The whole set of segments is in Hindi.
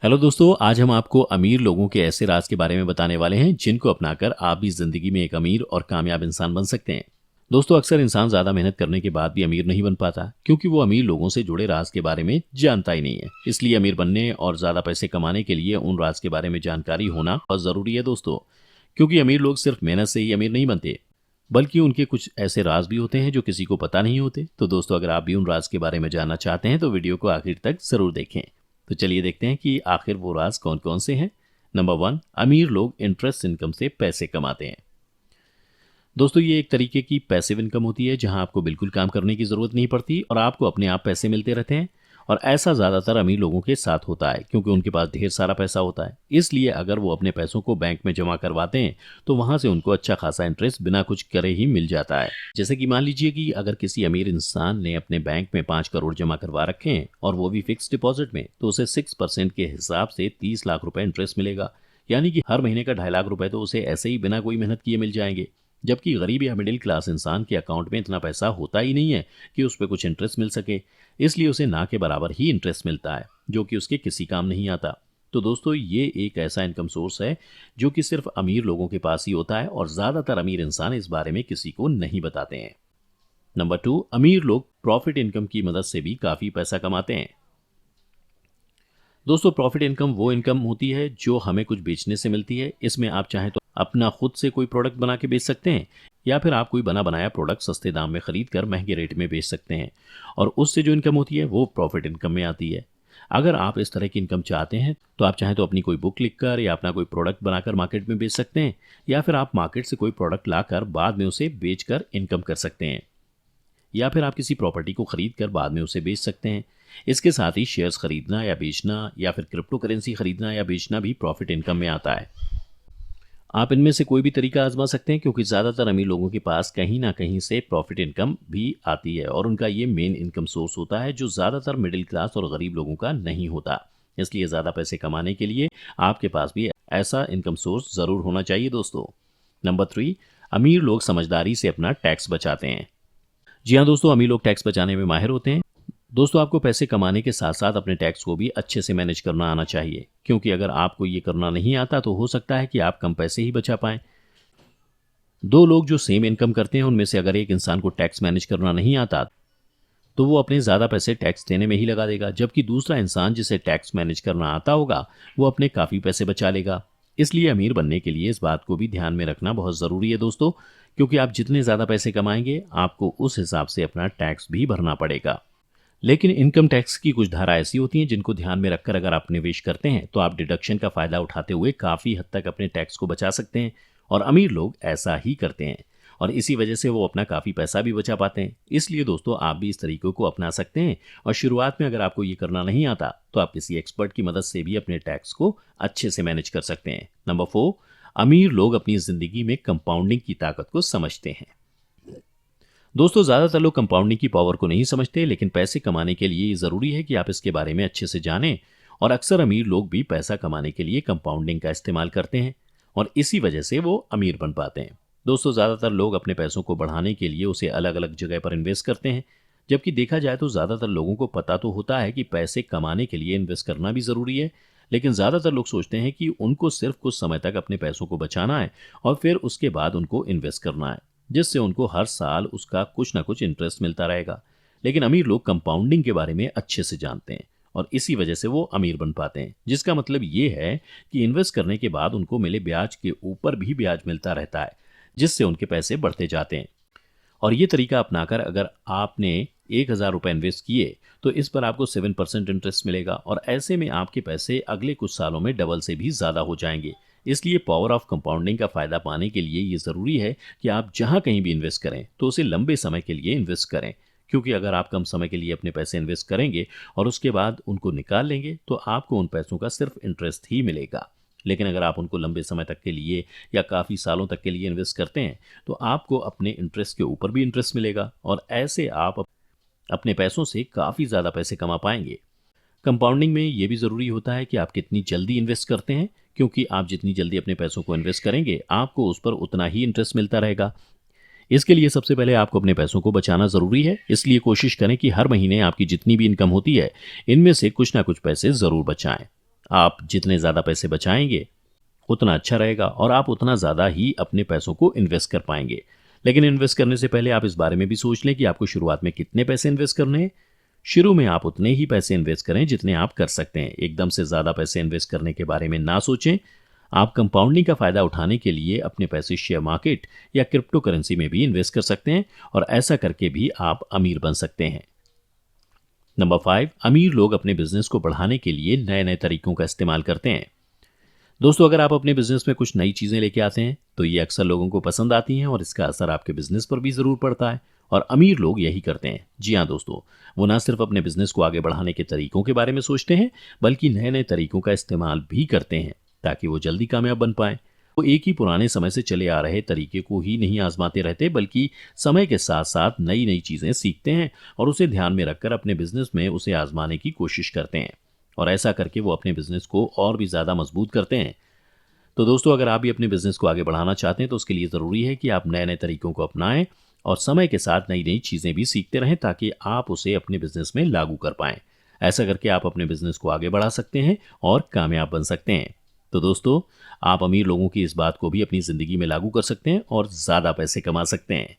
हेलो दोस्तों, आज हम आपको अमीर लोगों के ऐसे राज के बारे में बताने वाले हैं जिनको अपनाकर आप भी जिंदगी में एक अमीर और कामयाब इंसान बन सकते हैं। दोस्तों, अक्सर इंसान ज्यादा मेहनत करने के बाद भी अमीर नहीं बन पाता क्योंकि वो अमीर लोगों से जुड़े राज के बारे में जानता ही नहीं है। इसलिए अमीर बनने और ज्यादा पैसे कमाने के लिए उन राज के बारे में जानकारी होना बहुत जरूरी है दोस्तों। क्योंकि अमीर लोग सिर्फ मेहनत से ही अमीर नहीं बनते, बल्कि उनके कुछ ऐसे राज भी होते हैं जो किसी को पता नहीं होते। तो दोस्तों, अगर आप भी उन राज के बारे में जानना चाहते हैं तो वीडियो को आखिर तक जरूर देखें। तो चलिए देखते हैं कि आखिर वो राज कौन कौन से हैं। नंबर 1, अमीर लोग इंटरेस्ट इनकम से पैसे कमाते हैं। दोस्तों, ये एक तरीके की पैसिव इनकम होती है जहां आपको बिल्कुल काम करने की जरूरत नहीं पड़ती और आपको अपने आप पैसे मिलते रहते हैं। और ऐसा ज्यादातर अमीर लोगों के साथ होता है क्योंकि उनके पास ढेर सारा पैसा होता है। इसलिए अगर वो अपने पैसों को बैंक में जमा करवाते हैं तो वहां से उनको अच्छा खासा इंटरेस्ट बिना कुछ करे ही मिल जाता है। जैसे कि मान लीजिए कि अगर किसी अमीर इंसान ने अपने बैंक में 5 करोड़ जमा करवा रखे हैं और वो भी फिक्स डिपॉजिट में, तो उसे 6% के हिसाब से 30 लाख रुपए इंटरेस्ट मिलेगा। यानी कि हर महीने का 2.5 लाख रुपए तो उसे ऐसे ही बिना कोई मेहनत किए मिल जाएंगे। जबकि गरीब या मिडिल क्लास इंसान के अकाउंट में इतना पैसा होता ही नहीं है कि उस पर कुछ इंटरेस्ट मिल सके। इसलिए उसे ना के बराबर ही इंटरेस्ट मिलता है जो कि उसके किसी काम नहीं आता। तो दोस्तों, ये एक ऐसा इनकम सोर्स है जो कि सिर्फ अमीर लोगों के पास ही होता है और ज्यादातर अमीर इंसान इस बारे में किसी को नहीं बताते हैं। नंबर 2, अमीर लोग प्रॉफिट इनकम की मदद से भी काफी पैसा कमाते हैं। दोस्तों, प्रॉफिट इनकम वो इनकम होती है जो हमें कुछ बेचने से मिलती है। इसमें आप चाहें तो अपना खुद से कोई प्रोडक्ट बना के बेच सकते हैं या फिर आप कोई बना बनाया प्रोडक्ट सस्ते दाम में खरीद कर महंगे रेट में बेच सकते हैं और उससे जो इनकम होती है वो प्रॉफिट इनकम में आती है। अगर आप इस तरह की इनकम चाहते हैं तो आप चाहें तो अपनी कोई बुक लिखकर या अपना कोई प्रोडक्ट बनाकर मार्केट में बेच सकते हैं या फिर आप मार्केट से कोई प्रोडक्ट लाकर बाद में उसे बेचकर इनकम कर सकते हैं या फिर आप किसी प्रॉपर्टी को खरीद कर बाद में उसे बेच सकते हैं। इसके साथ ही शेयर्स खरीदना या बेचना या फिर क्रिप्टो करेंसी खरीदना या बेचना भी प्रॉफिट इनकम में आता है। आप इनमें से कोई भी तरीका आजमा सकते हैं क्योंकि ज़्यादातर अमीर लोगों के पास कहीं ना कहीं से प्रॉफिट इनकम भी आती है और उनका ये मेन इनकम सोर्स होता है जो ज़्यादातर मिडिल क्लास और गरीब लोगों का नहीं होता। इसलिए ज़्यादा पैसे कमाने के लिए आपके पास भी ऐसा इनकम सोर्स ज़रूर होना चाहिए दोस्तों। नंबर 3, अमीर लोग समझदारी से अपना टैक्स बचाते हैं। जी हाँ दोस्तों, अमीर लोग टैक्स बचाने में माहिर होते हैं। दोस्तों, आपको पैसे कमाने के साथ साथ अपने टैक्स को भी अच्छे से मैनेज करना आना चाहिए क्योंकि अगर आपको ये करना नहीं आता तो हो सकता है कि आप कम पैसे ही बचा पाएं। दो लोग जो सेम इनकम करते हैं उनमें से अगर एक इंसान को टैक्स मैनेज करना नहीं आता तो वो अपने ज़्यादा पैसे टैक्स देने में ही लगा देगा, जबकि दूसरा इंसान जिसे टैक्स मैनेज करना आता होगा वो अपने काफ़ी पैसे बचा लेगा। इसलिए अमीर बनने के लिए इस बात को भी ध्यान में रखना बहुत ज़रूरी है दोस्तों, क्योंकि आप जितने ज़्यादा पैसे कमाएंगे आपको उस हिसाब से अपना टैक्स भी भरना पड़ेगा। लेकिन इनकम टैक्स की कुछ धारा ऐसी होती हैं जिनको ध्यान में रखकर अगर आप निवेश करते हैं तो आप डिडक्शन का फायदा उठाते हुए काफ़ी हद तक अपने टैक्स को बचा सकते हैं और अमीर लोग ऐसा ही करते हैं और इसी वजह से वो अपना काफ़ी पैसा भी बचा पाते हैं। इसलिए दोस्तों, आप भी इस तरीकों को अपना सकते हैं और शुरुआत में अगर आपको ये करना नहीं आता तो आप किसी एक्सपर्ट की मदद से भी अपने टैक्स को अच्छे से मैनेज कर सकते हैं। नंबर 4, अमीर लोग अपनी ज़िंदगी में कंपाउंडिंग की ताकत को समझते हैं। दोस्तों, ज़्यादातर लोग कंपाउंडिंग की पावर को नहीं समझते, लेकिन पैसे कमाने के लिए ये ज़रूरी है कि आप इसके बारे में अच्छे से जानें और अक्सर अमीर लोग भी पैसा कमाने के लिए कंपाउंडिंग का इस्तेमाल करते हैं और इसी वजह से वो अमीर बन पाते हैं। दोस्तों, ज़्यादातर लोग अपने पैसों को बढ़ाने के लिए उसे अलग अलग जगह पर इन्वेस्ट करते हैं, जबकि देखा जाए तो ज़्यादातर लोगों को पता तो होता है कि पैसे कमाने के लिए इन्वेस्ट करना भी ज़रूरी है, लेकिन ज़्यादातर लोग सोचते हैं कि उनको सिर्फ कुछ समय तक अपने पैसों को बचाना है और फिर उसके बाद उनको इन्वेस्ट करना है, जिससे उनको हर साल उसका कुछ ना कुछ इंटरेस्ट मिलता रहेगा। लेकिन अमीर लोग कंपाउंडिंग के बारे में अच्छे से जानते हैं और इसी वजह से वो अमीर बन पाते हैं, जिसका मतलब ये है कि इन्वेस्ट करने के बाद उनको मिले ब्याज के ऊपर भी ब्याज मिलता रहता है, जिससे उनके पैसे बढ़ते जाते हैं। और ये तरीका अपनाकर अगर आपने 1,000 रुपये इन्वेस्ट किए तो इस पर आपको 7% इंटरेस्ट मिलेगा और ऐसे में आपके पैसे अगले कुछ सालों में डबल से भी ज़्यादा हो जाएंगे। इसलिए पावर ऑफ कंपाउंडिंग का फ़ायदा पाने के लिए ये ज़रूरी है कि आप जहाँ कहीं भी इन्वेस्ट करें तो उसे लंबे समय के लिए इन्वेस्ट करें, क्योंकि अगर आप कम समय के लिए अपने पैसे इन्वेस्ट करेंगे और उसके बाद उनको निकाल लेंगे तो आपको उन पैसों का सिर्फ इंटरेस्ट ही मिलेगा। लेकिन अगर आप उनको लंबे समय तक के लिए या काफ़ी सालों तक के लिए इन्वेस्ट करते हैं तो आपको अपने इंटरेस्ट के ऊपर भी इंटरेस्ट मिलेगा और ऐसे आप अपने पैसों से काफ़ी ज़्यादा पैसे कमा पाएंगे। कंपाउंडिंग में ये भी ज़रूरी होता है कि आप कितनी जल्दी इन्वेस्ट करते हैं, क्योंकि आप जितनी जल्दी अपने पैसों को इन्वेस्ट करेंगे आपको उस पर उतना ही इंटरेस्ट मिलता रहेगा। इसके लिए सबसे पहले आपको अपने पैसों को बचाना ज़रूरी है, इसलिए कोशिश करें कि हर महीने आपकी जितनी भी इनकम होती है इनमें से कुछ ना कुछ पैसे ज़रूर बचाएं। आप जितने ज़्यादा पैसे बचाएंगे उतना अच्छा रहेगा और आप उतना ज़्यादा ही अपने पैसों को इन्वेस्ट कर पाएंगे। लेकिन इन्वेस्ट करने से पहले आप इस बारे में भी सोच लें कि आपको शुरुआत में कितने पैसे इन्वेस्ट करने हैं। शुरू में आप उतने ही पैसे इन्वेस्ट करें जितने आप कर सकते हैं। एकदम से ज़्यादा पैसे इन्वेस्ट करने के बारे में ना सोचें। आप कंपाउंडिंग का फ़ायदा उठाने के लिए अपने पैसे शेयर मार्केट या क्रिप्टो करेंसी में भी इन्वेस्ट कर सकते हैं और ऐसा करके भी आप अमीर बन सकते हैं। नंबर 5, अमीर लोग अपने बिजनेस को बढ़ाने के लिए नए नए तरीकों का इस्तेमाल करते हैं। दोस्तों, अगर आप अपने बिजनेस में कुछ नई चीज़ें लेके आते हैं तो ये अक्सर लोगों को पसंद आती हैं और इसका असर आपके बिजनेस पर भी ज़रूर पड़ता है और अमीर लोग यही करते हैं। जी हाँ दोस्तों, वो ना सिर्फ अपने बिजनेस को आगे बढ़ाने के तरीकों के बारे में सोचते हैं बल्कि नए नए तरीकों का इस्तेमाल भी करते हैं ताकि वो जल्दी कामयाब बन पाएं। वो एक ही पुराने समय से चले आ रहे तरीके को ही नहीं आजमाते रहते बल्कि समय के साथ साथ नई नई चीज़ें सीखते हैं और उसे ध्यान में रखकर अपने बिजनेस में उसे आजमाने की कोशिश करते हैं और ऐसा करके वो अपने बिजनेस को और भी ज़्यादा मजबूत करते हैं। तो दोस्तों, अगर आप भी अपने बिजनेस को आगे बढ़ाना चाहते हैं तो उसके लिए ज़रूरी है कि आप नए नए तरीकों को अपनाएं और समय के साथ नई नई चीज़ें भी सीखते रहें ताकि आप उसे अपने बिजनेस में लागू कर पाएं। ऐसा करके आप अपने बिजनेस को आगे बढ़ा सकते हैं और कामयाब बन सकते हैं। तो दोस्तों, आप अमीर लोगों की इस बात को भी अपनी ज़िंदगी में लागू कर सकते हैं और ज़्यादा पैसे कमा सकते हैं।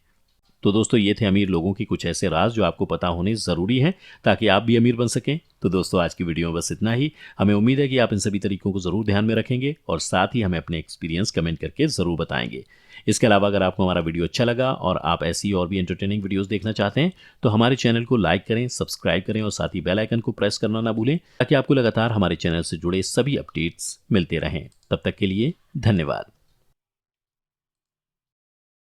तो दोस्तों, ये थे अमीर लोगों की कुछ ऐसे राज जो आपको पता होने ज़रूरी हैं ताकि आप भी अमीर बन सकें। तो दोस्तों, आज की वीडियो में बस इतना ही। हमें उम्मीद है कि आप इन सभी तरीकों को ज़रूर ध्यान में रखेंगे और साथ ही हमें अपने एक्सपीरियंस कमेंट करके ज़रूर बताएंगे। इसके अलावा अगर आपको हमारा वीडियो अच्छा लगा और आप ऐसी और भी एंटरटेनिंग वीडियोज़ देखना चाहते हैं तो हमारे चैनल को लाइक करें, सब्सक्राइब करें और साथ ही बेल आइकन को प्रेस करना ना भूलें ताकि आपको लगातार हमारे चैनल से जुड़े सभी अपडेट्स मिलते रहें। तब तक के लिए धन्यवाद।